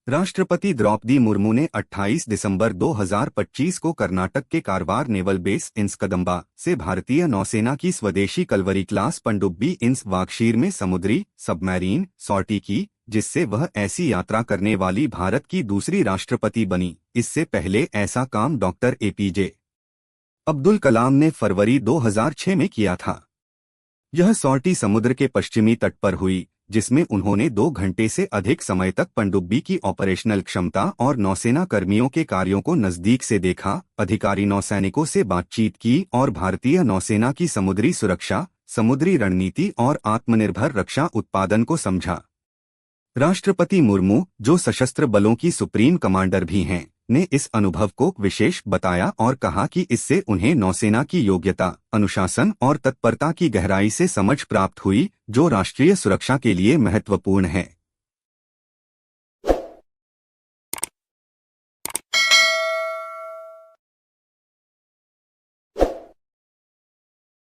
राष्ट्रपति द्रौपदी मुर्मू ने 28 दिसंबर 2025 को कर्नाटक के कारवार नेवल बेस इंस्कदम्बा से भारतीय नौसेना की स्वदेशी कलवरी क्लास पनडुब्बी इंस वागशीर में समुद्री सबमरीन सॉर्टी की, जिससे वह ऐसी यात्रा करने वाली भारत की दूसरी राष्ट्रपति बनी। इससे पहले ऐसा काम डॉक्टर एपीजे अब्दुल कलाम ने फरवरी 2006 में किया था। यह सॉर्टी समुद्र के पश्चिमी तट पर हुई, जिसमें उन्होंने 2 घंटे से अधिक समय तक पनडुब्बी की ऑपरेशनल क्षमता और नौसेना कर्मियों के कार्यों को नजदीक से देखा, अधिकारी नौसैनिकों से बातचीत की और भारतीय नौसेना की समुद्री सुरक्षा, समुद्री रणनीति और आत्मनिर्भर रक्षा उत्पादन को समझा। राष्ट्रपति मुर्मू, जो सशस्त्र बलों की सुप्रीम कमांडर भी हैं, ने इस अनुभव को विशेष बताया और कहा कि इससे उन्हें नौसेना की योग्यता, अनुशासन और तत्परता की गहराई से समझ प्राप्त हुई, जो राष्ट्रीय सुरक्षा के लिए महत्वपूर्ण है।